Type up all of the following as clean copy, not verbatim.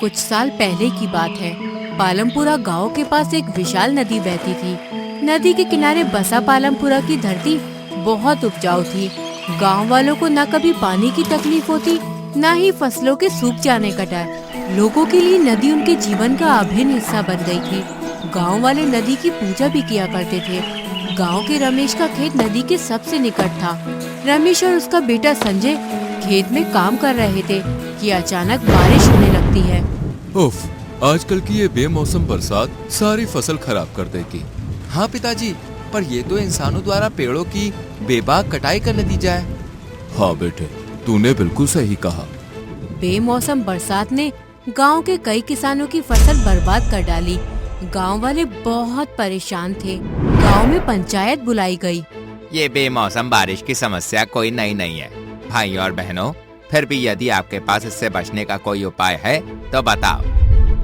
कुछ साल पहले की बात है। पालमपुरा गांव के पास एक विशाल नदी बहती थी। नदी के किनारे बसा पालमपुरा की धरती बहुत उपजाऊ थी। गांव वालों को न कभी पानी की तकलीफ होती, न ही फसलों के सूख जाने का डर। लोगों के लिए नदी उनके जीवन का अभिन्न हिस्सा बन गई थी। गांव वाले नदी की पूजा भी किया करते थे। गांव के रमेश का खेत नदी के सबसे निकट था। रमेश और उसका बेटा संजय खेत में काम कर रहे थे कि अचानक बारिश होने लगती है। उफ, आजकल की ये बेमौसम बरसात सारी फसल खराब कर देगी। हाँ पिताजी, पर ये तो इंसानों द्वारा पेड़ों की बेबाक कटाई का नतीजा है। हाँ बेटे, तूने बिल्कुल सही कहा। बेमौसम बरसात ने गांव के कई किसानों की फसल बर्बाद कर डाली। गांव वाले बहुत परेशान थे। गांव में पंचायत बुलाई गई। ये बेमौसम बारिश की समस्या कोई नई नहीं है भाई और बहनों, फिर भी यदि आपके पास इससे बचने का कोई उपाय है तो बताओ।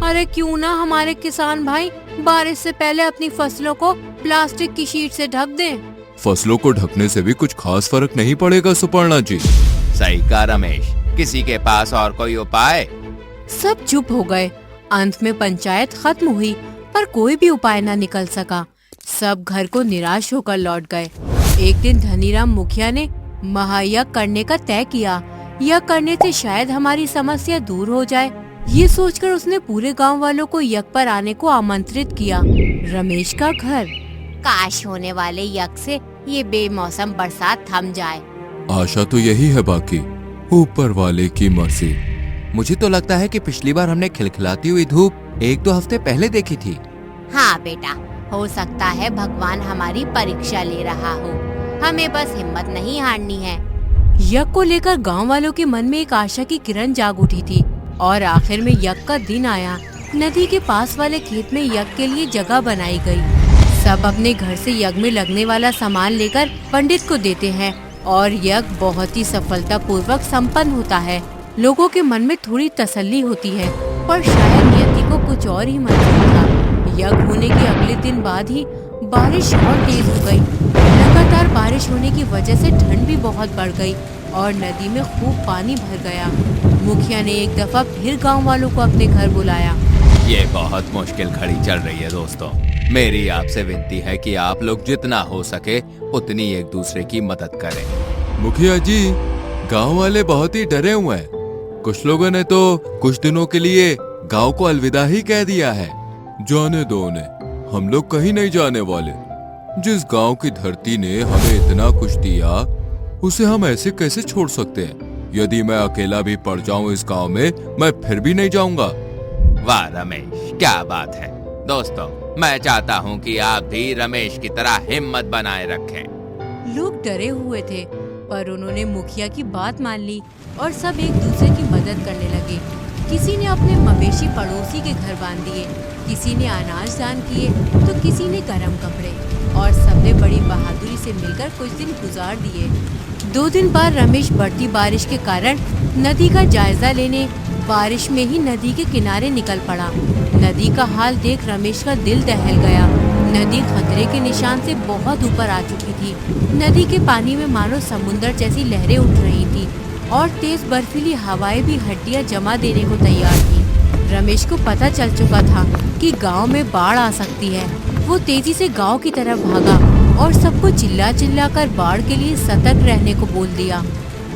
अरे क्यों ना हमारे किसान भाई बारिश से पहले अपनी फसलों को प्लास्टिक की शीट से ढक दें। फसलों को ढकने से भी कुछ खास फर्क नहीं पड़ेगा सुपर्णा जी। सही कहा रमेश, किसी के पास और कोई उपाय? सब चुप हो गए। अंत में पंचायत खत्म हुई, पर कोई भी उपाय न निकल सका। सब घर को निराश होकर लौट गए। एक दिन धनीराम मुखिया ने महायज्ञ करने का तय किया। यह करने से शायद हमारी समस्या दूर हो जाए। ये सोचकर उसने पूरे गांव वालों को यज्ञ पर आने को आमंत्रित किया। रमेश का घर। काश होने वाले यज्ञ से ये बेमौसम बरसात थम जाए। आशा तो यही है, बाकी ऊपर वाले की मर्जी। मुझे तो लगता है कि पिछली बार हमने खिलखिलाती हुई धूप 1-2 हफ्ते पहले देखी थी। हाँ बेटा, हो सकता है भगवान हमारी परीक्षा ले रहा हो। हमें बस हिम्मत नहीं हारनी है। यज्ञ को लेकर गांव वालों के मन में एक आशा की किरण जाग उठी थी और आखिर में यज्ञ का दिन आया। नदी के पास वाले खेत में यज्ञ के लिए जगह बनाई गई। सब अपने घर से यज्ञ में लगने वाला सामान लेकर पंडित को देते हैं और यज्ञ बहुत ही सफलता पूर्वक संपन्न होता है। लोगों के मन में थोड़ी तसल्ली होती है, पर शायद नियति को कुछ और ही मंजूर था। यज्ञ होने के अगले दिन बाद ही बारिश और तेज हो गई। लगातार बारिश होने की वजह से ठंड भी बहुत बढ़ गई और नदी में खूब पानी भर गया। मुखिया ने एक दफा फिर गांव वालों को अपने घर बुलाया। ये बहुत मुश्किल घड़ी चल रही है दोस्तों। मेरी आपसे विनती है कि आप लोग जितना हो सके उतनी एक दूसरे की मदद करें। मुखिया जी, गांव वाले बहुत ही डरे हुए हैं। कुछ लोगों ने तो कुछ दिनों के लिए गांव को अलविदा ही कह दिया है। जाने दो उन्हें, हम लोग कहीं नहीं जाने वाले। जिस गांव की धरती ने हमें इतना कुछ दिया, उसे हम ऐसे कैसे छोड़ सकते हैं? यदि मैं अकेला भी पड़ जाऊं इस गांव में, मैं फिर भी नहीं जाऊंगा। वाह रमेश, क्या बात है। दोस्तों, मैं चाहता हूं कि आप भी रमेश की तरह हिम्मत बनाए रखें। लोग डरे हुए थे, पर उन्होंने मुखिया की बात मान ली और सब एक दूसरे की मदद करने लगे। किसी ने अपने मवेशी पड़ोसी के घर बांध दिए, किसी ने अनाज दान किए तो किसी ने गर्म कपड़े, और सबने बड़ी बहादुरी से मिलकर कुछ दिन गुजार दिए। 2 दिन बाद रमेश बढ़ती बारिश के कारण नदी का जायजा लेने बारिश में ही नदी के किनारे निकल पड़ा। नदी का हाल देख रमेश का दिल दहल गया। नदी खतरे के निशान से बहुत ऊपर आ चुकी थी। नदी के पानी में मानो समुद्र जैसी लहरें उठ रही थी और तेज बर्फीली हवाएं भी हड्डियां जमा देने को तैयार थी। रमेश को पता चल चुका था कि गांव में बाढ़ आ सकती है। वो तेजी से गांव की तरफ भागा और सबको चिल्ला चिल्ला कर बाढ़ के लिए सतर्क रहने को बोल दिया।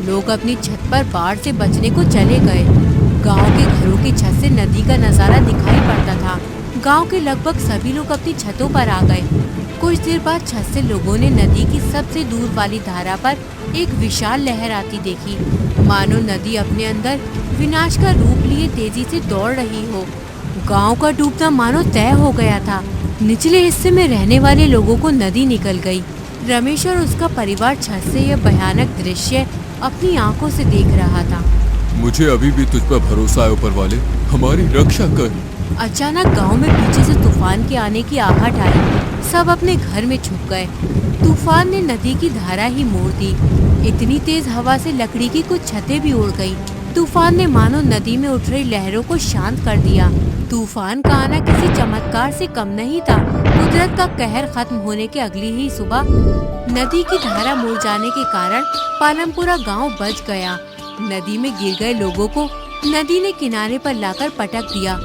लोग अपनी छत पर बाढ़ से बचने को चले गए। गांव के घरों की छत से नदी का नजारा दिखाई पड़ता था। गांव के लगभग सभी लोग अपनी छतों पर आ गए। कुछ देर बाद छत से लोगों ने नदी की सबसे दूर वाली धारा पर एक विशाल लहर आती देखी। मानो नदी अपने अंदर विनाश का रूप लिए तेजी से दौड़ रही हो। गांव का डूबना मानो तय हो गया था। निचले हिस्से में रहने वाले लोगों को नदी निकल गई। रमेश और उसका परिवार छत से यह भयानक दृश्य अपनी आंखों से देख रहा था। मुझे अभी भी तुझ पर भरोसा है ऊपर वाले, हमारी रक्षा कर। अचानक गांव में पीछे से तूफान के आने की आहट आई। सब अपने घर में छुप गए। तूफान ने नदी की धारा ही मोड़ दी। इतनी तेज हवा से लकड़ी की कुछ छतें भी उड़ गईं। तूफान ने मानो नदी में उठ रही लहरों को शांत कर दिया। तूफान का आना किसी चमत्कार से कम नहीं था। कुदरत का कहर खत्म होने के अगली ही सुबह नदी की धारा मुड़ जाने के कारण पालमपुरा गांव बच गया। नदी में गिर गए लोगों को नदी ने किनारे पर लाकर पटक दिया,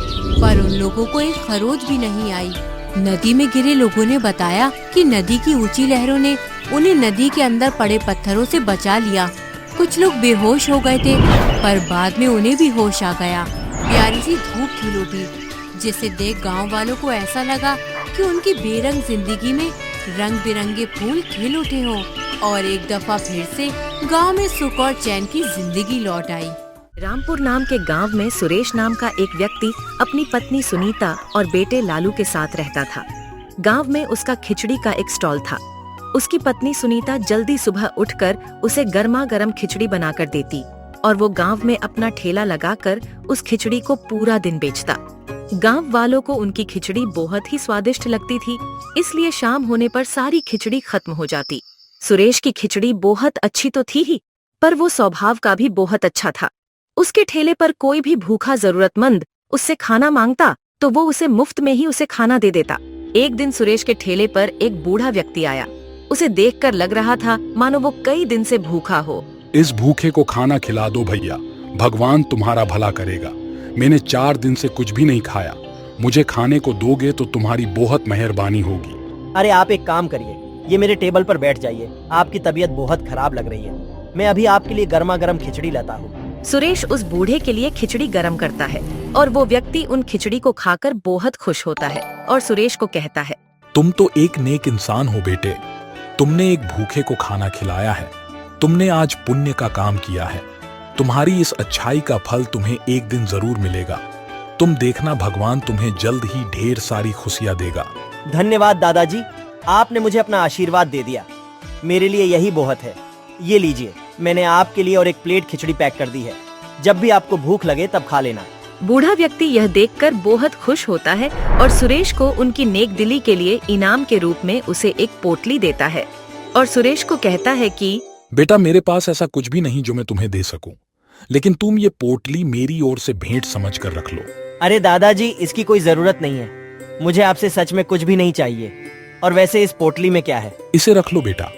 पर उन लोगों को एक खरोच भी नहीं आई। नदी में गिरे लोगों ने बताया कि नदी की ऊंची लहरों ने उन्हें नदी के अंदर पड़े पत्थरों से बचा लिया। कुछ लोग बेहोश हो गए थे, पर बाद में उन्हें भी होश आ गया। प्यारी सी धूप खिल उठी, जिसे देख गांव वालों को ऐसा लगा कि उनकी बेरंग जिंदगी में रंग बिरंगे फूल खिल उठे हों और एक दफा फिर से गांव में सुख और चैन की जिंदगी लौट आई। रामपुर नाम के गांव में सुरेश नाम का एक व्यक्ति अपनी पत्नी सुनीता और बेटे लालू के साथ रहता था। गांव में उसका खिचड़ी का एक स्टॉल था। उसकी पत्नी सुनीता जल्दी सुबह उठकर उसे गर्मा गर्म खिचड़ी बनाकर देती और वो गांव में अपना ठेला लगाकर उस खिचड़ी को पूरा दिन बेचता। गांव वालों को उनकी खिचड़ी बहुत ही स्वादिष्ट लगती थी, इसलिए शाम होने पर सारी खिचड़ी खत्म हो जाती। सुरेश की खिचड़ी बहुत अच्छी तो थी ही, पर वो स्वभाव का भी बहुत अच्छा था। उसके ठेले पर कोई भी भूखा जरूरतमंद उससे खाना मांगता तो वो उसे मुफ्त में ही उसे खाना दे देता। एक दिन सुरेश के ठेले पर एक बूढ़ा व्यक्ति आया। उसे देखकर लग रहा था मानो वो कई दिन से भूखा हो। इस भूखे को खाना खिला दो भैया, भगवान तुम्हारा भला करेगा। मैंने 4 दिन से कुछ भी नहीं खाया, मुझे खाने को दोगे तो तुम्हारी बहुत मेहरबानी होगी। अरे आप एक काम करिए, ये मेरे टेबल पर बैठ जाइए। आपकी तबीयत बहुत खराब लग रही है, मैं अभी आपके लिए गर्मा गर्म खिचड़ी लाता हूँ। सुरेश उस बूढ़े के लिए खिचड़ी गरम करता है और वो व्यक्ति उन खिचड़ी को खाकर बहुत खुश होता है और सुरेश को कहता है, तुम तो एक नेक इंसान हो बेटे, तुमने एक भूखे को खाना खिलाया है, तुमने आज पुण्य का काम किया है। तुम्हारी इस अच्छाई का फल तुम्हें एक दिन जरूर मिलेगा। तुम देखना भगवान तुम्हें जल्द ही ढेर सारी खुशियां देगा। धन्यवाद दादाजी, आपने मुझे अपना आशीर्वाद दे दिया, मेरे लिए यही बहुत है। ये लीजिए, मैंने आपके लिए और एक प्लेट खिचड़ी पैक कर दी है, जब भी आपको भूख लगे तब खा लेना। बूढ़ा व्यक्ति यह देखकर बहुत खुश होता है और सुरेश को उनकी नेक दिली के लिए इनाम के रूप में उसे एक पोटली देता है और सुरेश को कहता है कि बेटा, मेरे पास ऐसा कुछ भी नहीं जो मैं तुम्हें दे सकूं, लेकिन तुम ये पोटली मेरी ओर से भेंट समझकर रख लो। अरे दादाजी, इसकी कोई जरूरत नहीं है, मुझे आपसे सच में कुछ भी नहीं चाहिए। और वैसे इस पोटली में क्या है? इसे रख लो बेटा,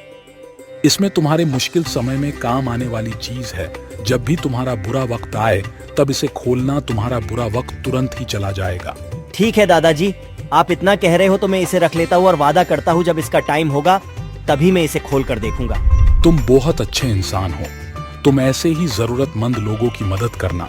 इसमें तुम्हारे मुश्किल समय में काम आने वाली चीज है। जब भी तुम्हारा बुरा वक्त आए तब इसे खोलना, तुम्हारा बुरा वक्त तुरंत ही चला जाएगा। ठीक है दादाजी, आप इतना कह रहे हो तो मैं इसे रख लेता हूँ और वादा करता हूँ जब इसका टाइम होगा तभी मैं इसे खोल कर देखूंगा। तुम बहुत अच्छे इंसान हो, तुम ऐसे ही जरूरतमंद लोगों की मदद करना।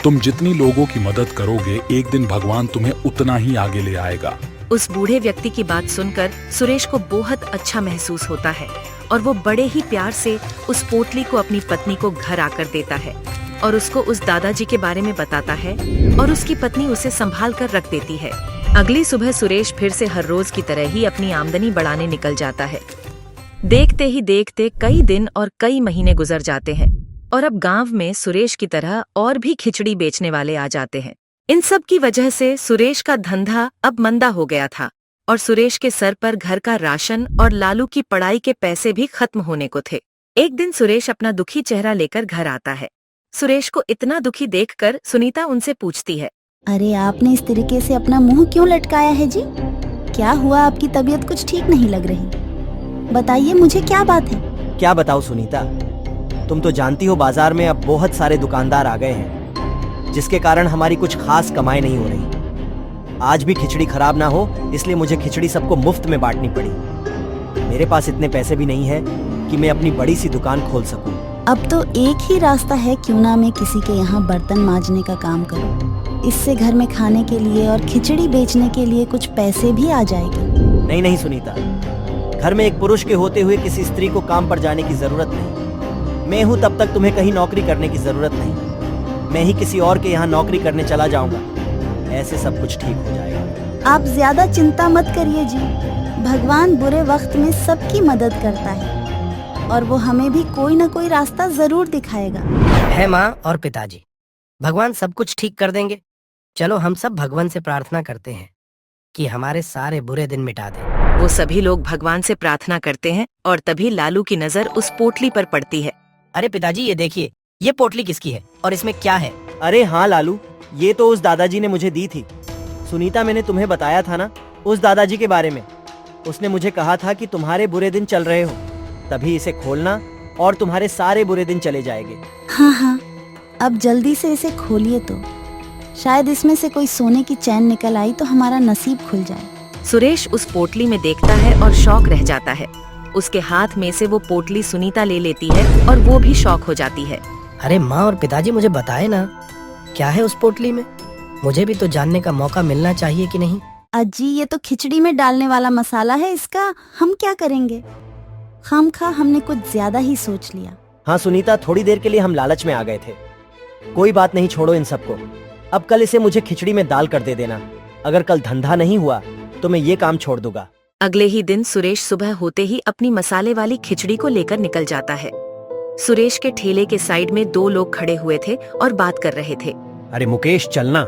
तुम जितनी लोगों की मदद करोगे, एक दिन भगवान तुम्हें उतना ही आगे ले आएगा। उस बूढ़े व्यक्ति की बात सुनकर सुरेश को बहुत अच्छा महसूस होता है और वो बड़े ही प्यार से उस पोटली को अपनी पत्नी को घर आकर देता है और उसको उस दादाजी के बारे में बताता है और उसकी पत्नी उसे संभाल कर रख देती है। अगली सुबह सुरेश फिर से हर रोज की तरह ही अपनी आमदनी बढ़ाने निकल जाता है। देखते ही देखते कई दिन और कई महीने गुजर जाते हैं और अब गांव में सुरेश की तरह और भी खिचड़ी बेचने वाले आ जाते हैं। इन सब की वजह से सुरेश का धंधा अब मंदा हो गया था और सुरेश के सर पर घर का राशन और लालू की पढ़ाई के पैसे भी खत्म होने को थे। एक दिन सुरेश अपना दुखी चेहरा लेकर घर आता है। सुरेश को इतना दुखी देखकर सुनीता उनसे पूछती है, अरे आपने इस तरीके से अपना मुंह क्यों लटकाया है जी? क्या हुआ? आपकी तबीयत कुछ ठीक नहीं लग रही, बताइए मुझे, क्या बात है? क्या बताऊं सुनीता, तुम तो जानती हो बाजार में अब बहुत सारे दुकानदार आ गए हैं, जिसके कारण हमारी कुछ खास कमाई नहीं हो रही। आज भी खिचड़ी खराब ना हो इसलिए मुझे खिचड़ी सबको मुफ्त में बांटनी पड़ी। मेरे पास इतने पैसे भी नहीं है कि मैं अपनी बड़ी सी दुकान खोल सकूं। अब तो एक ही रास्ता है, क्यों ना मैं किसी के यहाँ बर्तन मांजने का काम करूं। इससे घर में खाने के लिए और खिचड़ी बेचने के लिए कुछ पैसे भी आ जाएंगे। नहीं नहीं सुनीता, घर में एक पुरुष के होते हुए किसी स्त्री को काम पर जाने की जरूरत नहीं। मैं हूँ तब तक तुम्हें कहीं नौकरी करने की जरूरत नहीं। मैं ही किसी और के यहाँ नौकरी करने चला जाऊंगा, ऐसे सब कुछ ठीक हो जाएगा। आप ज्यादा चिंता मत करिए जी, भगवान बुरे वक्त में सबकी मदद करता है और वो हमें भी कोई न कोई रास्ता जरूर दिखाएगा। है माँ और पिताजी, भगवान सब कुछ ठीक कर देंगे। चलो हम सब भगवान से प्रार्थना करते हैं कि हमारे सारे बुरे दिन मिटा दे। वो सभी लोग भगवान से प्रार्थना करते हैं और तभी लालू की नजर उस पोटली पर पड़ती है। अरे पिताजी, ये देखिए, ये पोटली किसकी है और इसमें क्या है? अरे हाँ लालू, ये तो उस दादाजी ने मुझे दी थी। सुनीता, मैंने तुम्हें बताया था ना उस दादाजी के बारे में। उसने मुझे कहा था कि तुम्हारे बुरे दिन चल रहे हो तभी इसे खोलना और तुम्हारे सारे बुरे दिन चले जाएंगे। हाँ हाँ, अब जल्दी से इसे खोलिए तो शायद इसमें से कोई सोने की चैन निकल आई तो हमारा नसीब खुल जाए। सुरेश उस पोटली में देखता है और शॉक रह जाता है। उसके हाथ में से वो पोटली सुनीता ले लेती है और वो भी शॉक हो जाती है। अरे माँ और पिताजी मुझे बताए ना, क्या है उस पोटली में? मुझे भी तो जानने का मौका मिलना चाहिए कि नहीं। अजी ये तो खिचड़ी में डालने वाला मसाला है, इसका हम क्या करेंगे? खामखा हमने कुछ ज्यादा ही सोच लिया। हाँ सुनीता, थोड़ी देर के लिए हम लालच में आ गए थे। कोई बात नहीं, छोड़ो इन सबको। अब कल इसे मुझे खिचड़ी में दाल कर दे देना। अगर कल धंधा नहीं हुआ तो मैं ये काम छोड़ दूंगा। अगले ही दिन सुरेश सुबह होते ही अपनी मसाले वाली खिचड़ी को लेकर निकल जाता है। सुरेश के ठेले के साइड में 2 लोग खड़े हुए थे और बात कर रहे थे। अरे मुकेश, चलना,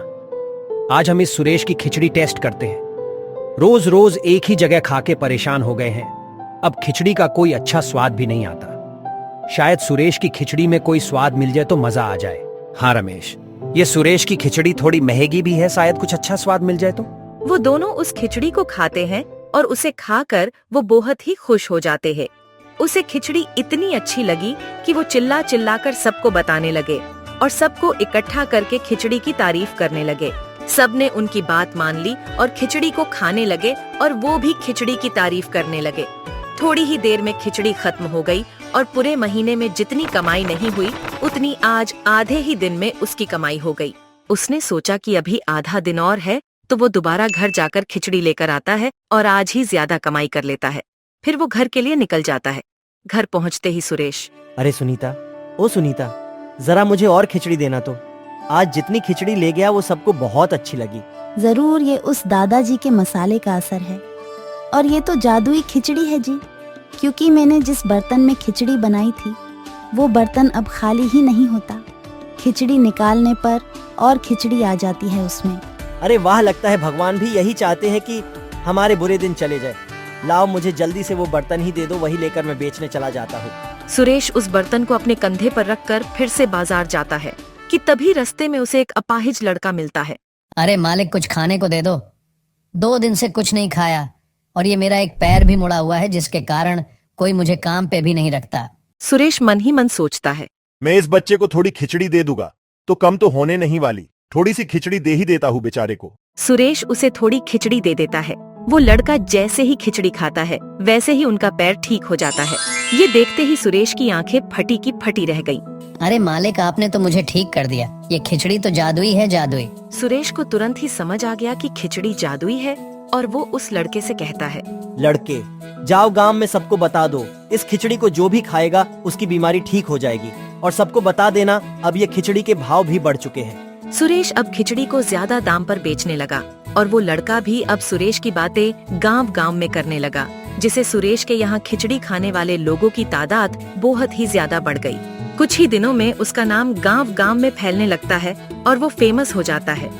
आज हम इस सुरेश की खिचड़ी टेस्ट करते हैं। रोज रोज एक ही जगह खा के परेशान हो गए हैं। अब खिचड़ी का कोई अच्छा स्वाद भी नहीं आता। शायद सुरेश की खिचड़ी में कोई स्वाद मिल जाए तो मजा आ जाए। हाँ रमेश, ये सुरेश की खिचड़ी थोड़ी महंगी भी है, शायद कुछ अच्छा स्वाद मिल जाए तो। वो दोनों उस खिचड़ी को खाते हैं और उसे खाकर वो बहुत ही खुश हो जाते हैं। उसे खिचड़ी इतनी अच्छी लगी कि वो चिल्ला चिल्लाकर सबको बताने लगे और सबको इकट्ठा करके खिचड़ी की तारीफ करने लगे। सबने उनकी बात मान ली और खिचड़ी को खाने लगे और वो भी खिचड़ी की तारीफ करने लगे। थोड़ी ही देर में खिचड़ी खत्म हो गई और पूरे महीने में जितनी कमाई नहीं हुई उतनी आज आधे ही दिन में उसकी कमाई हो गई। उसने सोचा कि अभी आधा दिन और है तो वो दोबारा घर जाकर खिचड़ी लेकर आता है और आज ही ज्यादा कमाई कर लेता है। फिर वो घर के लिए निकल जाता है। घर पहुंचते ही सुरेश, अरे सुनीता, ओ सुनीता, जरा मुझे और खिचड़ी देना तो। आज जितनी खिचड़ी ले गया वो सबको बहुत अच्छी लगी। जरूर ये उस दादाजी के मसाले का असर है और ये तो जादुई खिचड़ी है जी, क्योंकि मैंने जिस बर्तन में खिचड़ी बनाई थी वो बर्तन अब खाली ही नहीं होता। खिचड़ी निकालने पर और खिचड़ी आ जाती है उसमें। अरे वाह, लगता है भगवान भी यही चाहते हैं कि हमारे बुरे दिन चले जाए। लाओ, मुझे जल्दी से वो बर्तन ही दे दो, वही लेकर मैं बेचने चला जाता हूँ। सुरेश उस बर्तन को अपने कंधे पर रखकर फिर से बाजार जाता है कि तभी रास्ते में उसे एक अपाहिज लड़का मिलता है। अरे मालिक, कुछ खाने को दे दो, 2 दिन से कुछ नहीं खाया और ये मेरा एक पैर भी मुड़ा हुआ है जिसके कारण कोई मुझे काम पे भी नहीं रखता। सुरेश मन ही मन सोचता है, मैं इस बच्चे को थोड़ी खिचड़ी दे दूंगा तो कम तो होने नहीं वाली। थोड़ी सी खिचड़ी दे ही देता हूँ बेचारे को। सुरेश उसे थोड़ी खिचड़ी दे देता है। वो लड़का जैसे ही खिचड़ी खाता है वैसे ही उनका पैर ठीक हो जाता है। ये देखते ही सुरेश की आंखें फटी की फटी रह गईं। अरे मालिक, आपने तो मुझे ठीक कर दिया। ये खिचड़ी तो जादुई है, जादुई। सुरेश को तुरंत ही समझ आ गया कि खिचड़ी जादुई है और वो उस लड़के से कहता है, लड़के, जाओ गांव में सबको बता दो, इस खिचड़ी को जो भी खाएगा उसकी बीमारी ठीक हो जाएगी। और सबको बता देना, अब ये खिचड़ी के भाव भी बढ़ चुके हैं। सुरेश अब खिचड़ी को ज्यादा दाम पर बेचने लगा और वो लड़का भी अब सुरेश की बातें गांव-गांव में करने लगा, जिससे सुरेश के यहाँ खिचड़ी खाने वाले लोगों की तादाद बहुत ही ज्यादा बढ़ गई। कुछ ही दिनों में उसका नाम गांव-गांव में फैलने लगता है और वो फेमस हो जाता है।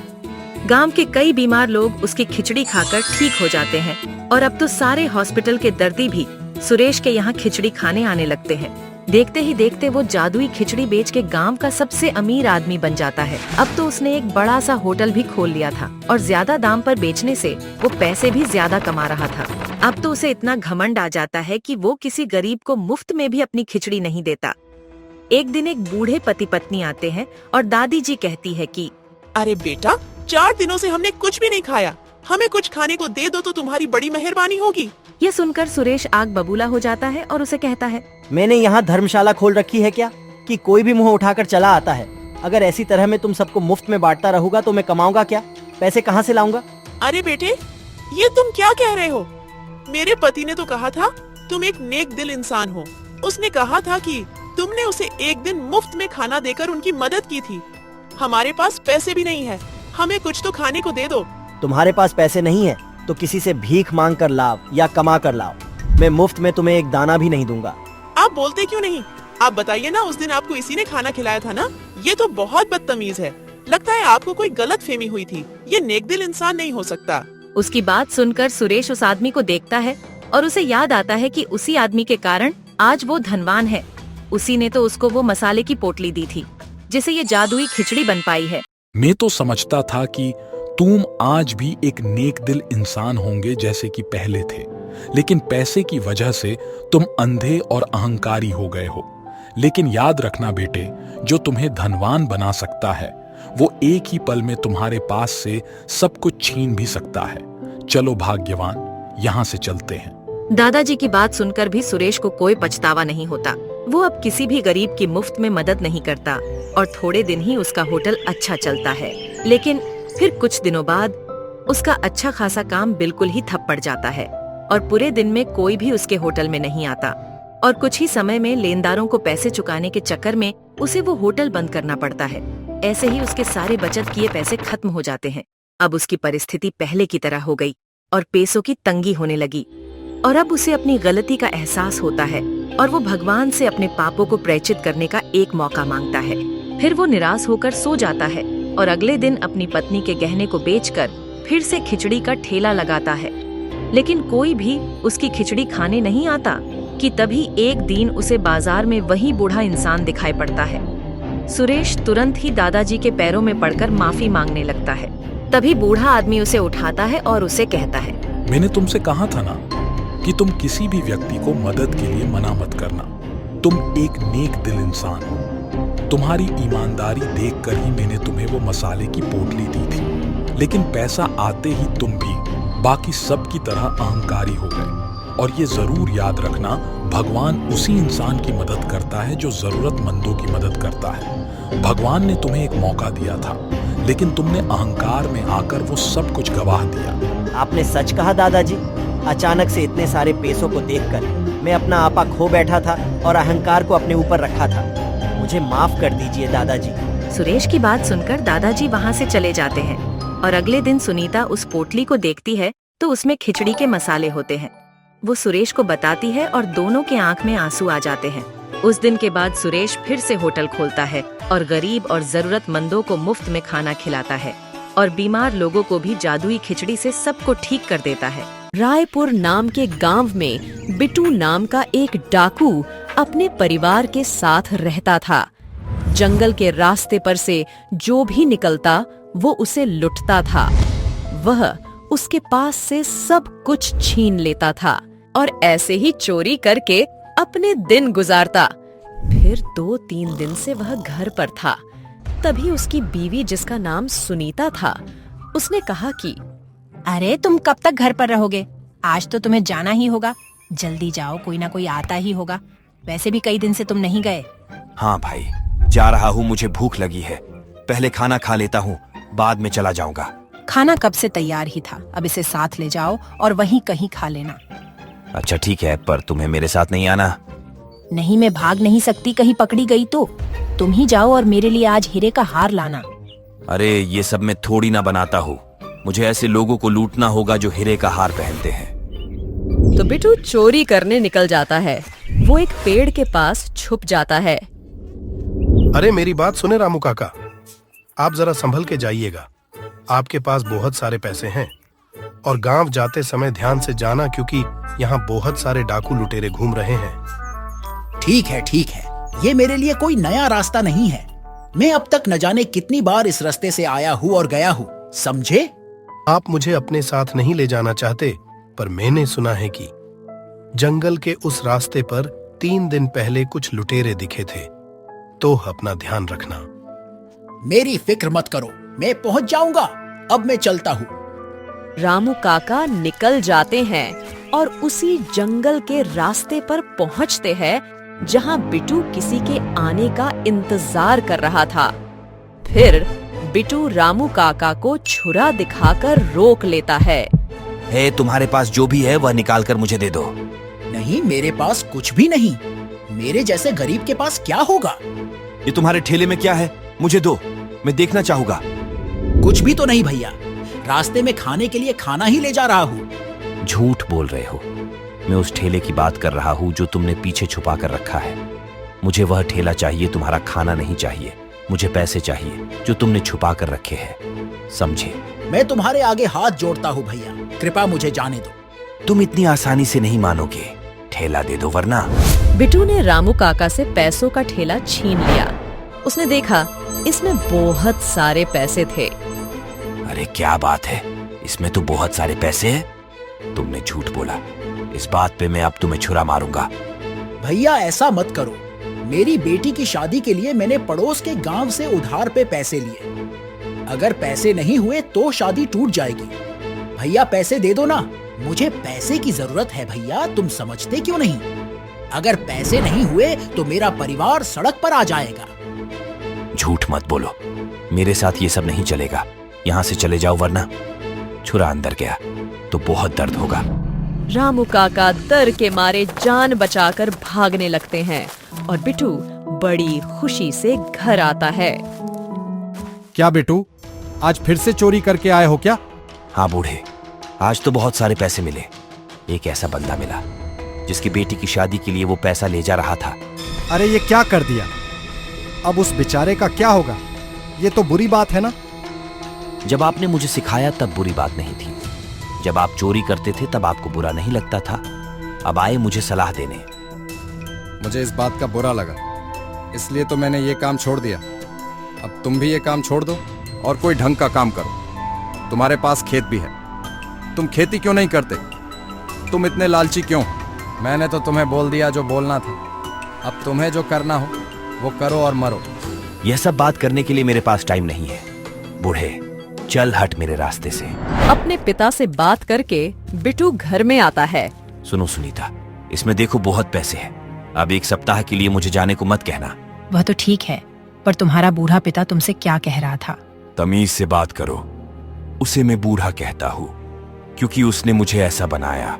गांव के कई बीमार लोग उसकी खिचड़ी खाकर ठीक हो जाते हैं और अब तो सारे हॉस्पिटल के दर्दी भी सुरेश के यहाँ खिचड़ी खाने आने लगते हैं। देखते ही देखते वो जादुई खिचड़ी बेच के गांव का सबसे अमीर आदमी बन जाता है। अब तो उसने एक बड़ा सा होटल भी खोल लिया था और ज्यादा दाम पर बेचने से वो पैसे भी ज्यादा कमा रहा था। अब तो उसे इतना घमंड आ जाता है कि वो किसी गरीब को मुफ्त में भी अपनी खिचड़ी नहीं देता। एक दिन एक बूढ़े पति पत्नी आते हैं और दादी जी कहती है कि अरे बेटा, 4 दिनों से हमने कुछ भी नहीं खाया, हमें कुछ खाने को दे दो तो तुम्हारी बड़ी मेहरबानी होगी। ये सुनकर सुरेश आग बबूला हो जाता है और उसे कहता है, मैंने यहाँ धर्मशाला खोल रखी है क्या कि कोई भी मुंह उठाकर चला आता है? अगर ऐसी तरह मैं तुम सबको मुफ्त में बांटता रहूंगा तो मैं कमाऊंगा क्या? पैसे कहाँ से लाऊंगा? अरे बेटे, ये तुम क्या कह रहे हो? मेरे पति ने तो कहा था तुम एक नेक दिल इंसान हो। उसने कहा था कि तुमने उसे एक दिन मुफ्त में खाना देकर उनकी मदद की थी। हमारे पास पैसे भी नहीं है, हमें कुछ तो खाने को दे दो। तुम्हारे पास पैसे नहीं है तो किसी से भीख मांग कर लाओ या कमा कर लाओ। मैं मुफ्त में तुम्हें एक दाना भी नहीं दूंगा। आप बोलते क्यों नहीं? आप बताइए ना, उस दिन आपको इसी ने खाना खिलाया था ना? ये तो बहुत बदतमीज है। लगता है आपको कोई गलतफहमी हुई थी। ये नेक दिल इंसान नहीं हो सकता। उसकी बात सुनकर सुरेश उस आदमी को देखता है और उसे याद आता है कि उसी आदमी के कारण आज वो धनवान है। उसी ने तो उसको वो मसाले की पोटली दी थी जिसे ये जादुई खिचड़ी बन पाई है। मैं तो समझता था कि तुम आज भी एक नेक दिल इंसान होंगे जैसे कि पहले थे, लेकिन पैसे की वजह से तुम अंधे और अहंकारी हो गए हो। लेकिन याद रखना बेटे, जो तुम्हें धनवान बना सकता है वो एक ही पल में तुम्हारे पास से सब कुछ छीन भी सकता है। चलो भाग्यवान, यहाँ से चलते हैं। दादाजी की बात सुनकर भी सुरेश को कोई पछतावा नहीं होता। वो अब किसी भी गरीब की मुफ्त में मदद नहीं करता और थोड़े दिन ही उसका होटल अच्छा चलता है। लेकिन फिर कुछ दिनों बाद उसका अच्छा खासा काम बिल्कुल ही ठप पड़ जाता है और पूरे दिन में कोई भी उसके होटल में नहीं आता और कुछ ही समय में लेनदारों को पैसे चुकाने के चक्कर में उसे वो होटल बंद करना पड़ता है। ऐसे ही उसके सारे बचत किए पैसे खत्म हो जाते हैं। अब उसकी परिस्थिति पहले की तरह हो गई और पैसों की तंगी होने लगी और अब उसे अपनी गलती का एहसास होता है और वो भगवान से अपने पापों को प्रायश्चित करने का एक मौका मांगता है। फिर वो निराश होकर सो जाता है और अगले दिन अपनी पत्नी के गहने को बेचकर फिर से खिचड़ी का ठेला लगाता है। लेकिन कोई भी उसकी खिचड़ी खाने नहीं आता कि तभी एक दिन उसे बाजार में वही बूढ़ा इंसान दिखाई पड़ता है। सुरेश तुरंत ही दादाजी के पैरों में पड़कर माफी मांगने लगता है। तभी बूढ़ा आदमी उसे उठाता है और उसे कहता है, मैंने तुमसे कहा था ना कि तुम किसी भी व्यक्ति को मदद के लिए मना मत करना। तुम एक नेक दिल इंसान हो। तुम्हारी ईमानदारी देखकर ही मैंने तुम्हें वो मसाले की पोटली दी थी। लेकिन पैसा आते ही तुम भी बाकी सब की तरह अहंकारी हो गए। और ये जरूर याद रखना, भगवान उसी इंसान की मदद करता है जो जरूरतमंदों की मदद करता है। भगवान ने तुम्हें एक मौका दिया था, लेकिन तुमने अहंकार में आकर वो सब कुछ गवाह दिया। आपने सच कहा दादाजी। अचानक से इतने सारे पैसों को देखकर मैं अपना आपा खो बैठा था और अहंकार को अपने ऊपर रखा था। मुझे माफ कर दीजिए दादाजी। सुरेश की बात सुनकर दादाजी वहाँ से चले जाते हैं और अगले दिन सुनीता उस पोटली को देखती है तो उसमें खिचड़ी के मसाले होते हैं। वो सुरेश को बताती है और दोनों के आंख में आंसू आ जाते हैं। उस दिन के बाद सुरेश फिर से होटल खोलता है और गरीब और जरूरतमंदों को मुफ्त में खाना खिलाता है और बीमार लोगों को भी जादुई खिचड़ी से सबको ठीक कर देता है। रायपुर नाम के गांव में बिट्टू नाम का एक डाकू अपने परिवार के साथ रहता था। जंगल के रास्ते पर से जो भी निकलता वो उसे लुटता था। वह उसके पास से सब कुछ छीन लेता था और ऐसे ही चोरी करके अपने दिन गुजारता। फिर 2-3 दिन से वह घर पर था। तभी उसकी बीवी, जिसका नाम सुनीता था, उसने कहा कि अरे तुम कब तक घर पर रहोगे? आज तो तुम्हें जाना ही होगा। जल्दी जाओ, कोई ना कोई आता ही होगा। वैसे भी कई दिन से तुम नहीं गए। हाँ भाई, जा रहा हूँ। मुझे भूख लगी है। पहले खाना खा लेता हूँ, बाद में चला जाऊंगा। खाना कब से तैयार ही था। अब इसे साथ ले जाओ और वहीं कहीं खा लेना। अच्छा ठीक है, पर तुम्हें मेरे साथ नहीं आना? नहीं, मैं भाग नहीं सकती, कहीं पकड़ी गई तो। तुम ही जाओ और मेरे लिए आज हीरे का हार लाना। अरे ये सब मैं थोड़ी ना बनाता हूँ। मुझे ऐसे लोगों को लूटना होगा जो हीरे का हार पहनते हैं। तो बिट्टू चोरी करने निकल जाता है। वो एक पेड़ के पास छुप जाता है। अरे मेरी बात सुने रामू काका, आप जरा संभल के जाइएगा। आपके पास बहुत सारे पैसे हैं और गांव जाते समय ध्यान से जाना, क्योंकि यहाँ बहुत सारे डाकू लुटेरे घूम रहे हैं। ठीक है, ये मेरे लिए कोई नया रास्ता नहीं है। मैं अब तक न जाने कितनी बार इस रास्ते से आया हूँ और गया हूँ, समझे? आप मुझे अपने साथ नहीं ले जाना चाहते, पर मैंने सुना है कि जंगल के उस रास्ते पर 3 दिन पहले कुछ लुटेरे दिखे थे, तो अपना ध्यान रखना। मेरी फिक्र मत करो, मैं पहुंच जाऊंगा। अब मैं चलता हूँ। रामू काका निकल जाते हैं और उसी जंगल के रास्ते पर पहुंचते हैं जहां बिट्टू किसी के आने का इंतजार कर रहा था। फिर बिट्टू रामू काका को छुरा दिखाकर रोक लेता है। हे, तुम्हारे पास जो भी है वह निकाल कर मुझे दे दो। नहीं, मेरे पास कुछ भी नहीं। मेरे जैसे गरीब के पास क्या होगा? ये तुम्हारे ठेले में क्या है? मुझे दो, मैं देखना चाहूंगा। कुछ भी तो नहीं भैया, रास्ते में खाने के लिए खाना ही ले जा रहा हूँ। झूठ बोल रहे हो। मैं उस ठेले की बात कर रहा हूँ जो तुमने पीछे छुपा कर रखा है। मुझे वह ठेला चाहिए, तुम्हारा खाना नहीं चाहिए। मुझे पैसे चाहिए जो तुमने छुपा कर रखे हैं, समझे? मैं तुम्हारे आगे हाथ जोड़ता हूँ भैया, कृपया मुझे जाने दो। तुम इतनी आसानी से नहीं मानोगे। ठेला दे दो वरना। बिट्टू ने रामू काका से पैसों का ठेला छीन लिया। उसने देखा इसमें बहुत सारे पैसे थे। अरे क्या बात है, इसमें तो बहुत सारे पैसे हैं। तुमने झूठ बोला। इस बात पे मैं अब तुम्हें छुरा मारूंगा। भैया ऐसा मत करो, मेरी बेटी की शादी के लिए मैंने पड़ोस के गांव से उधार पे पैसे लिए। अगर पैसे नहीं हुए तो शादी टूट जाएगी। भैया पैसे दे दो ना, मुझे पैसे की जरूरत है भैया, तुम समझते क्यों नहीं? अगर पैसे नहीं हुए तो मेरा परिवार सड़क पर आ जाएगा। झूठ मत बोलो, मेरे साथ ये सब नहीं चलेगा। यहाँ से चले जाओ वरना। छुरा अंदर गया तो बहुत दर्द होगा। रामू काका डर के मारे जान बचाकर भागने लगते हैं और बिट्टू बड़ी खुशी से घर आता है। क्या बिट्टू, आज फिर से चोरी करके आए हो क्या? हाँ बूढ़े, आज तो बहुत सारे पैसे मिले। एक ऐसा बंदा मिला जिसकी बेटी की शादी के लिए वो पैसा ले जा रहा था। अरे ये क्या कर दिया? अब उस बेचारे का क्या होगा? ये तो बुरी बात है ना। जब आपने मुझे सिखाया तब बुरी बात नहीं थी। जब आप चोरी करते थे तब आपको बुरा नहीं लगता था। अब आए मुझे सलाह देने। मुझे इस बात का बुरा लगा, इसलिए तो मैंने ये काम छोड़ दिया। अब तुम भी ये काम छोड़ दो और कोई ढंग का काम करो। तुम्हारे पास खेत भी है, तुम खेती क्यों नहीं करते? तुम इतने लालची क्यों? मैंने तो तुम्हें बोल दिया जो बोलना था। अब तुम्हें जो करना हो वो करो और मरो। यह सब बात करने के लिए मेरे पास टाइम नहीं है। बूढ़े, चल हट मेरे रास्ते से। अपने पिता से बात करके बिट्टू घर में आता है। सुनो सुनीता, इसमें देखो बहुत पैसे हैं। अब एक सप्ताह के लिए मुझे जाने को मत कहना। वह तो ठीक है, पर तुम्हारा बूढ़ा पिता तुमसे क्या कह रहा था? तमीज से बात करो। उसे मैं बूढ़ा कहता हूँ क्योंकि उसने मुझे ऐसा बनाया।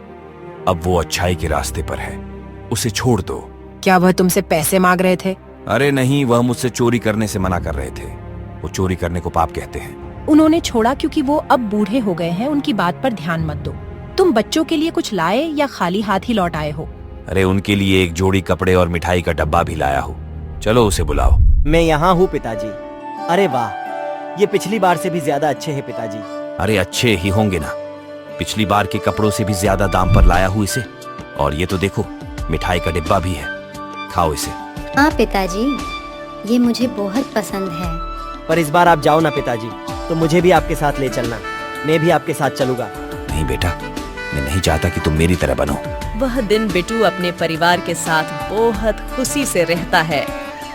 अब वो अच्छाई के रास्ते पर है, उसे छोड़ दो। क्या वह तुमसे पैसे मांग रहे थे? अरे नहीं, वह मुझसे चोरी करने से मना कर रहे थे। वो चोरी करने को पाप कहते हैं। उन्होंने छोड़ा क्योंकि वो अब बूढ़े हो गए हैं। उनकी बात पर ध्यान मत दो। तुम बच्चों के लिए कुछ लाए या खाली हाथ ही लौट आए हो? अरे उनके लिए एक जोड़ी कपड़े और मिठाई का डब्बा भी लाया हूँ। चलो उसे बुलाओ। मैं यहाँ हूँ पिताजी। अरे वाह, ये पिछली बार से भी ज्यादा अच्छे हैं पिताजी। अरे अच्छे ही होंगे ना, पिछली बार के कपड़ों से भी ज्यादा दाम पर लाया हूँ इसे। और ये तो देखो, मिठाई का डिब्बा भी है, खाओ इसे। हाँ पिताजी, ये मुझे बहुत पसंद है। पर इस बार आप जाओ ना पिताजी, तो मुझे भी आपके साथ ले चलना। मैं भी आपके साथ चलूंगा। नहीं बेटा, मैं नहीं चाहता कि तुम मेरी तरह बनो। वह दिन बिट्टू अपने परिवार के साथ बहुत खुशी से रहता है।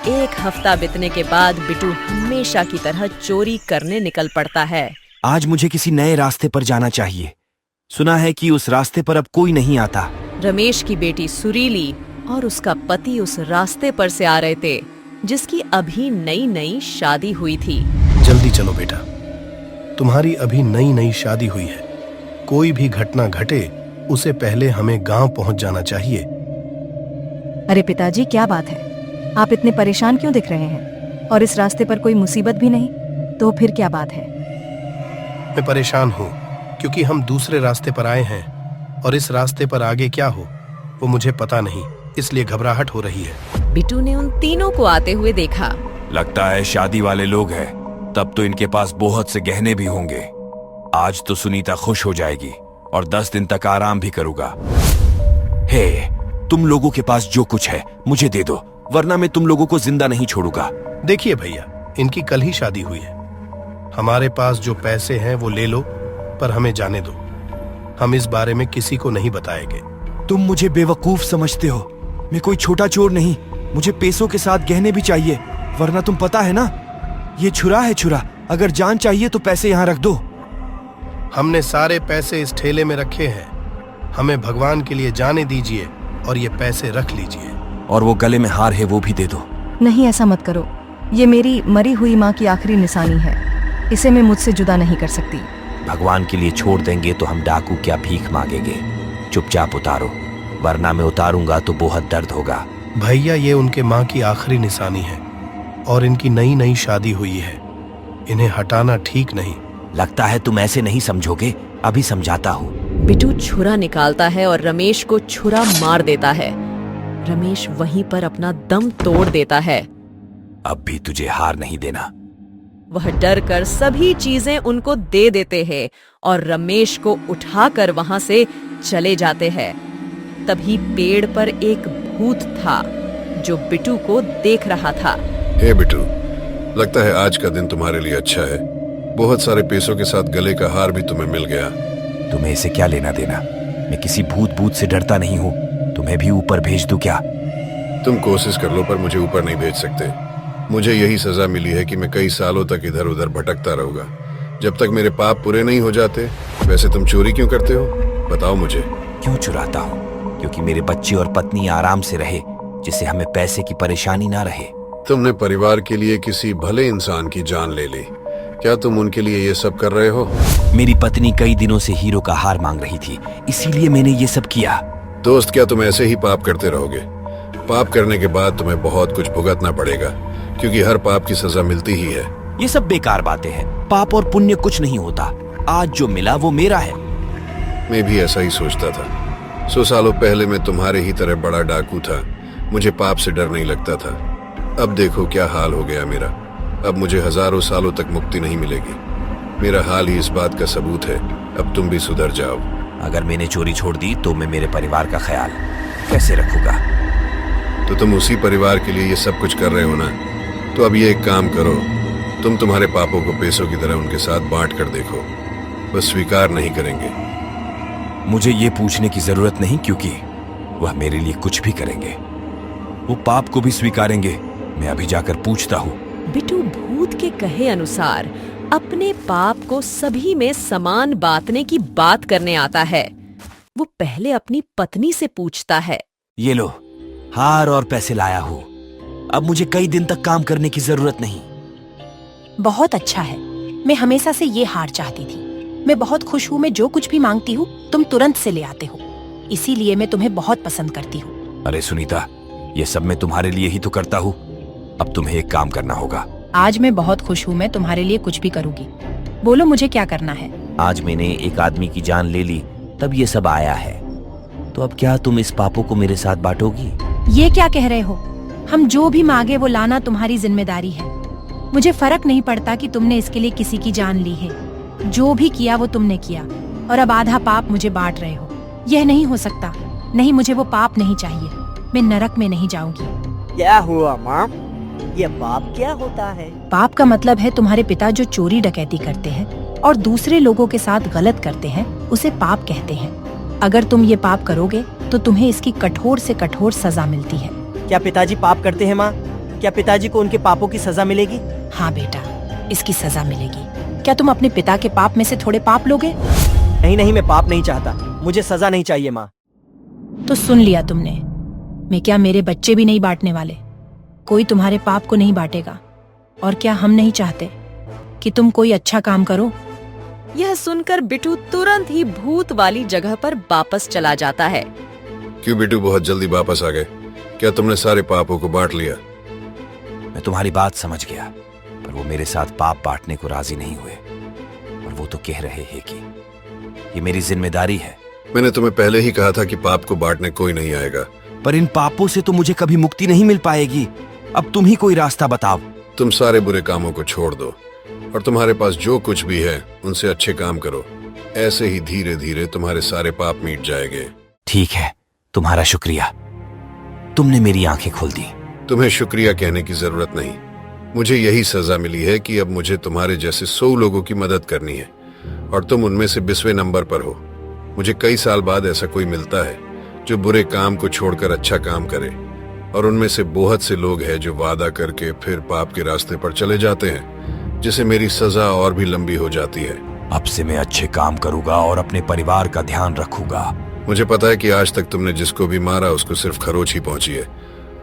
एक हफ्ता बीतने के बाद बिट्टू हमेशा की तरह चोरी करने निकल पड़ता है। आज मुझे किसी नए रास्ते पर जाना चाहिए। सुना है कि उस रास्ते पर अब कोई नहीं आता। रमेश की बेटी सुरीली और उसका पति उस रास्ते पर से आ रहे थे जिसकी अभी नई नई शादी हुई थी। जल्दी चलो बेटा, तुम्हारी अभी नई नई शादी हुई है। कोई भी घटना घटे उसे पहले हमें गांव पहुंच जाना चाहिए। अरे पिताजी, क्या बात है? आप इतने परेशान क्यों दिख रहे हैं? और इस रास्ते पर कोई मुसीबत भी नहीं, तो फिर क्या बात है? मैं परेशान हूँ क्योंकि हम दूसरे रास्ते पर आए हैं और इस रास्ते पर आगे क्या हो वो मुझे पता नहीं, इसलिए घबराहट हो रही है। बिट्टू ने उन तीनों को आते हुए देखा। लगता है शादी वाले लोग हैं। तब तो इनके पास बहुत से गहने भी होंगे। आज तो सुनीता खुश हो जाएगी और 10 दिन तक आराम भी करूंगा। हे, तुम लोगों के पास जो कुछ है मुझे दे दो, वरना मैं तुम लोगों को जिंदा नहीं छोड़ूंगा। देखिए भैया, इनकी कल ही शादी हुई है। हमारे पास जो पैसे हैं वो ले लो, पर हमें जाने दो। हम इस बारे में किसी को नहीं बताएंगे। तुम मुझे बेवकूफ समझते हो। मैं कोई छोटा चोर नहीं। मुझे पैसों के साथ गहने भी चाहिए, वरना तुम पता है ना, ये छुरा है छुरा। अगर जान चाहिए तो पैसे यहाँ रख दो। हमने सारे पैसे इस ठेले में रखे हैं। हमें भगवान के लिए जाने दीजिए और ये पैसे रख लीजिए। और वो गले में हार है वो भी दे दो। नहीं, ऐसा मत करो। ये मेरी मरी हुई माँ की आखिरी निशानी है। इसे मैं मुझसे जुदा नहीं कर सकती। भगवान के लिए छोड़ देंगे तो हम डाकू क्या भीख मांगेंगे। चुपचाप उतारो, वरना मैं उतारूंगा तो बहुत दर्द होगा। भैया, ये उनके माँ की आखिरी निशानी है और इनकी नई नई शादी हुई है। इन्हें हटाना ठीक नहीं। लगता है तुम ऐसे नहीं समझोगे, अभी समझाता हूँ। बिट्टू छुरा निकालता है और रमेश को छुरा मार देता है। रमेश वहीं पर अपना दम तोड़ देता है। अब भी तुझे हार नहीं देना। वह डर कर सभी चीजें उनको दे देते हैं और रमेश को उठाकर वहां से चले जाते हैं। तभी पेड़ पर एक भूत था जो बिट्टू को देख रहा था। हे बिट्टू, लगता है आज का दिन तुम्हारे लिए अच्छा है। बहुत सारे पैसों के साथ गले का हार भी तुम्हें मिल गया। तुम्हें इसे क्या लेना देना? मैं किसी भूत से डरता नहीं हूँ। तुम्हें भी ऊपर भेज दूं क्या? तुम कोशिश कर लो पर मुझे ऊपर नहीं भेज सकते। मुझे यही सजा मिली है कि मैं कई सालों तक इधर उधर भटकता रहूंगा जब तक मेरे पाप पूरे नहीं हो जाते। वैसे तुम चोरी क्यों करते हो, बताओ मुझे। क्यों चुराता हूँ? क्योंकि मेरे बच्चे और पत्नी आराम से रहे, जिससे हमें पैसे की परेशानी ना रहे। तुमने परिवार के लिए किसी भले इंसान की जान ले ली, क्या तुम उनके लिए ये सब कर रहे हो? मेरी पत्नी कई दिनों से हीरो का हार मांग रही थी, इसीलिए मैंने ये सब किया। दोस्त, क्या तुम ऐसे ही पाप करते रहोगे? पाप करने के बाद तुम्हें बहुत कुछ भुगतना पड़ेगा, क्योंकि हर पाप की सजा मिलती ही है। ये सब बेकार बातें हैं। पाप और पुण्य कुछ नहीं होता। आज जो मिला वो मेरा है। मैं भी ऐसा ही सोचता था। 100 सालों पहले मैं तुम्हारे ही तरह बड़ा डाकू था, मुझे पाप से डर नहीं लगता था। अब देखो क्या हाल हो गया मेरा। अब मुझे हजारों सालों तक मुक्ति नहीं मिलेगी। मेरा हाल ही इस बात का सबूत है। अब तुम भी सुधर जाओ। अगर मैंने चोरी छोड़ दी तो मैं मेरे परिवार का ख्याल कैसे रखूंगा? तो तुम उसी परिवार के लिए ये सब कुछ कर रहे हो ना? तो अब ये एक काम करो, तुम तुम्हारे पापों को पैसों की तरह उनके साथ बांट कर देखो, बस स्वीकार नहीं करेंगे। मुझे ये पूछने की जरूरत नहीं, क्योंकि वह मेरे लिए कुछ भी करेंगे। वो पाप को भी स्वीकारेंगे। मैं अभी जाकर पूछता हूँ। बिट्टू भूत के कहे अनुसार अपने पाप को सभी में समान बांटने की बात करने आता है। वो पहले अपनी पत्नी से पूछता है। ये लो, हार और पैसे लाया हूँ। अब मुझे कई दिन तक काम करने की जरूरत नहीं। बहुत अच्छा है। मैं हमेशा से ये हार चाहती थी। मैं बहुत खुश हूँ। मैं जो कुछ भी मांगती हूँ तुम तुरंत से ले आते हो, इसीलिए मैं तुम्हें बहुत पसंद करती हूँ। अरे सुनीता, ये सब मैं तुम्हारे लिए ही तो करता हूँ। अब तुम्हें एक काम करना होगा। आज मैं बहुत खुश हूँ। मैं तुम्हारे लिए कुछ भी करूँगी। बोलो मुझे क्या करना है। आज मैंने एक आदमी की जान ले ली, तब ये सब आया है। तो अब क्या तुम इस पापों को मेरे साथ बांटोगी? ये क्या कह रहे हो? हम जो भी मांगे वो लाना तुम्हारी जिम्मेदारी है। मुझे फर्क नहीं पड़ता कि तुमने इसके लिए किसी की जान ली है। जो भी किया वो तुमने किया, और अब आधा पाप मुझे बांट रहे हो। यह नहीं हो सकता। नहीं, मुझे वो पाप नहीं चाहिए। मैं नरक में नहीं जाऊंगी। क्या हुआ माँ? ये पाप क्या होता है? पाप का मतलब है तुम्हारे पिता जो चोरी डकैती करते हैं और दूसरे लोगों के साथ गलत करते हैं, उसे पाप कहते हैं। अगर तुम ये पाप करोगे तो तुम्हें इसकी कठोर से कठोर सजा मिलती है। क्या पिताजी पाप करते हैं माँ? क्या पिताजी को उनके पापों की सजा मिलेगी? हाँ बेटा, इसकी सजा मिलेगी। क्या तुम अपने पिता के पाप में से थोड़े पाप लोगे? नहीं, मैं पाप नहीं चाहता। मुझे सजा नहीं चाहिए माँ। तो सुन लिया तुमने। मैं क्या मेरे बच्चे भी नहीं बांटने वाले? कोई तुम्हारे पाप को नहीं बांटेगा। और क्या हम नहीं चाहते कि तुम कोई अच्छा काम करो? यह सुनकर बिट्टू तुरंत ही भूत वाली जगह पर वापस चला जाता है। क्यों बिट्टू, बहुत जल्दी वापस आ गए? क्या तुमने सारे पापों को बांट लिया? मैं तुम्हारी बात समझ गया, पर वो मेरे साथ पाप बांटने को राजी नहीं हुए। और वो तो कह रहे हैं कि ये मेरी जिम्मेदारी है। मैंने तुम्हें पहले ही कहा था कि पाप को बांटने कोई नहीं आएगा। पर इन पापों से तो मुझे कभी मुक्ति नहीं मिल पाएगी। अब तुम ही कोई रास्ता बताओ। तुम सारे बुरे कामों को छोड़ दो और तुम्हारे पास जो कुछ भी है उनसे अच्छे काम करो। ऐसे ही धीरे धीरे तुम्हारे सारे पाप मिट जाएंगे। ठीक है, तुम्हारा शुक्रिया। तुमने मेरी आंखें खोल दी। तुम्हें शुक्रिया कहने की जरूरत नहीं। मुझे यही सजा मिली है कि अब मुझे तुम्हारे जैसे 100 लोगों की मदद करनी है, और तुम उनमें से 20वें नंबर पर हो। मुझे कई साल बाद ऐसा कोई मिलता है जो बुरे काम को छोड़कर अच्छा काम करे, और उनमें से बहुत से लोग हैं जो वादा करके फिर पाप के रास्ते पर चले जाते हैं, जिससे मेरी सजा और भी लंबी हो जाती है। अब से मैं अच्छे काम करूंगा और अपने परिवार का ध्यान रखूंगा। मुझे पता है कि आज तक तुमने जिसको भी मारा उसको सिर्फ खरोच ही पहुंची है,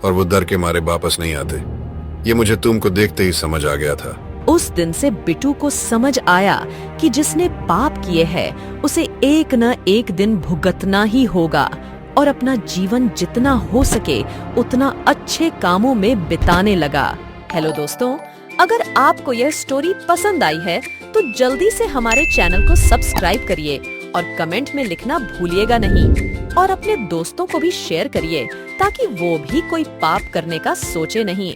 और वो डर के मारे वापस नहीं आते। ये मुझे तुमको देखते ही समझ आ गया था। उस दिन से बिट्टू को समझ आया कि जिसने पाप किए हैं उसे एक न एक दिन भुगतना ही होगा, और अपना जीवन जितना हो सके उतना अच्छे कामों में बिताने लगा। हेलो दोस्तों, अगर आपको यह स्टोरी पसंद आई है तो जल्दी से हमारे चैनल को सब्सक्राइब करिए और कमेंट में लिखना भूलिएगा नहीं, और अपने दोस्तों को भी शेयर करिए ताकि वो भी कोई पाप करने का सोचे नहीं।